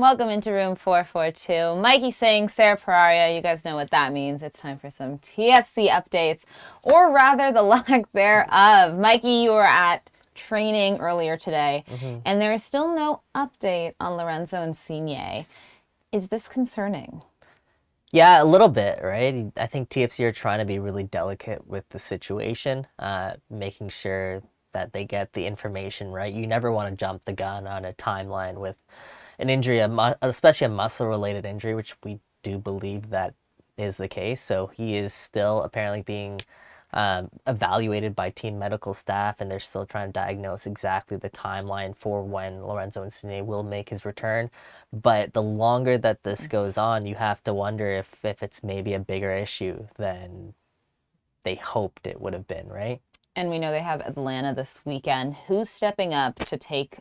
Welcome into room 442. Mikey Singh, Sara, Poraria. You guys know what that means. It's time for some TFC updates, or rather the lack thereof. Mikey, you were at training earlier today, and there is still no update on Lorenzo Insigne. Is this concerning? Yeah, a little bit, right? I think TFC are trying to be really delicate with the situation, making sure that they get the information right. You never want to jump the gun on a timeline with an injury, especially a muscle-related injury, which we do believe that is the case. So he is still apparently being evaluated by team medical staff, and they're still trying to diagnose exactly the timeline for when Lorenzo Insigne will make his return. But the longer that this goes on, you have to wonder if it's maybe a bigger issue than they hoped it would have been, right? And we know they have Atlanta this weekend. Who's stepping up to take,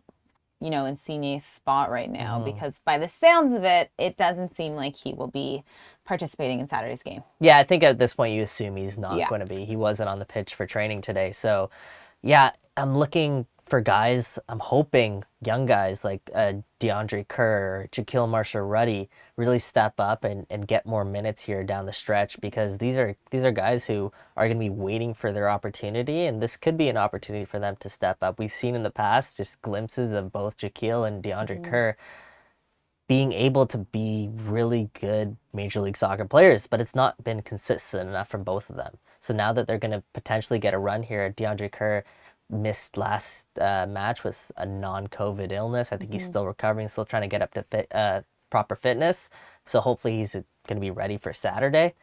Insigne's spot right now? Because by the sounds of it, it doesn't seem like he will be participating in Saturday's game. Yeah, I think at this point you assume he's not going to be. He wasn't on the pitch for training today. So, yeah, I'm looking for guys. I'm hoping young guys like DeAndre Kerr or Jaquil Marshall-Rutty really step up and get more minutes here down the stretch, because these are guys who are going to be waiting for their opportunity, and this could be an opportunity for them to step up. We've seen in the past just glimpses of both Jaquil and DeAndre Kerr being able to be really good Major League Soccer players, but it's not been consistent enough from both of them. So now that they're going to potentially get a run here, DeAndre Kerr missed last match with a non-COVID illness. I think he's still recovering, still trying to get up to proper fitness. So hopefully he's going to be ready for Saturday.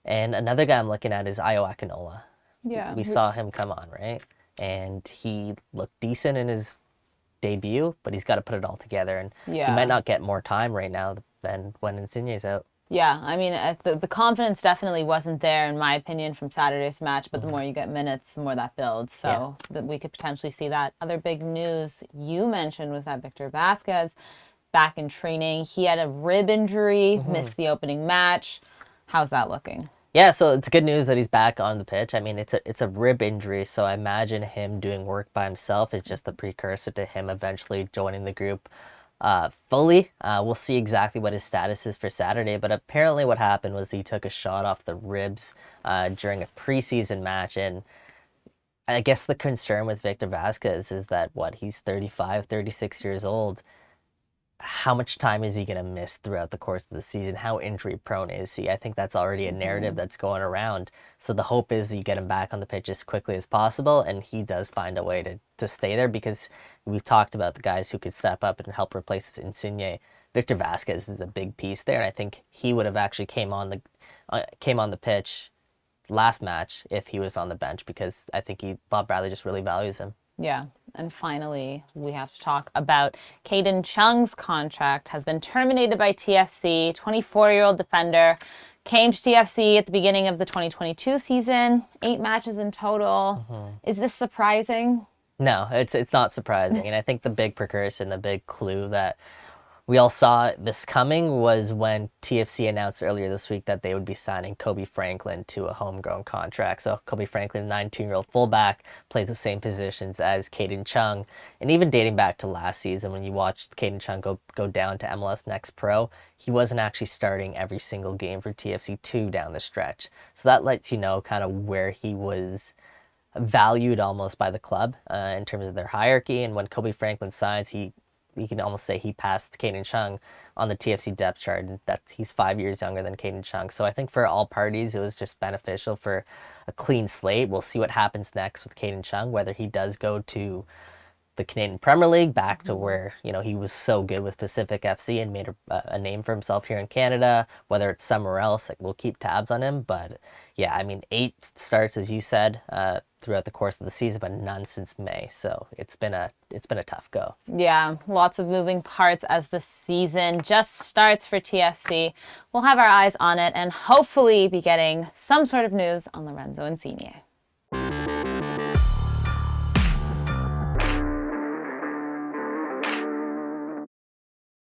And another guy I'm looking at is Ayo Akinola. Yeah. We saw him come on, right? And he looked decent in his debut, but he's got to put it all together, and he might not get more time right now than when Insigne's out. Yeah, I mean, the confidence definitely wasn't there, in my opinion, from Saturday's match, but the more you get minutes, the more that builds. So that we could potentially see that. Other big news you mentioned was that Victor Vázquez back in training. He had a rib injury, missed the opening match. How's that looking? Yeah, so it's good news that he's back on the pitch. I mean, it's a rib injury, so I imagine him doing work by himself is just the precursor to him eventually joining the group fully. We'll see exactly what his status is for Saturday, but apparently what happened was he took a shot off the ribs during a preseason match, and I guess the concern with Victor Vázquez is that, he's 35, 36 years old. How much time is he going to miss throughout the course of the season? How injury prone is he? I think that's already a narrative that's going around. So the hope is you get him back on the pitch as quickly as possible, and he does find a way to stay there, because we've talked about the guys who could step up and help replace Insigne. Victor Vázquez is a big piece there, and I think he would have actually came on the pitch last match if he was on the bench, because I think Bob Bradley just really values him. Yeah. And finally, we have to talk about Kadin Chung's contract has been terminated by TFC. 24-year-old defender came to TFC at the beginning of the 2022 season, 8 matches in total. Is this surprising? No, it's not surprising. And I think the big precursor and the big clue that we all saw this coming was when TFC announced earlier this week that they would be signing Kobe Franklin to a homegrown contract. So Kobe Franklin, 19-year-old fullback, plays the same positions as Kadin Chung. And even dating back to last season, when you watched Kadin Chung go down to MLS Next Pro, he wasn't actually starting every single game for TFC2 down the stretch. So that lets you know kind of where he was valued almost by the club in terms of their hierarchy. And when Kobe Franklin signs, you can almost say he passed Kadin Chung on the TFC depth chart, and he's 5 years younger than Kadin Chung. So I think for all parties, it was just beneficial for a clean slate. We'll see what happens next with Kadin Chung, whether he does go to the Canadian Premier League, back to where he was so good with Pacific FC and made a name for himself here in Canada, whether it's somewhere else. We'll keep tabs on him. But yeah, I mean, 8 starts, as you said, throughout the course of the season, but none since May. So it's been a tough go. Yeah, lots of moving parts as the season just starts for TFC. We'll have our eyes on it and hopefully be getting some sort of news on Lorenzo Insigne.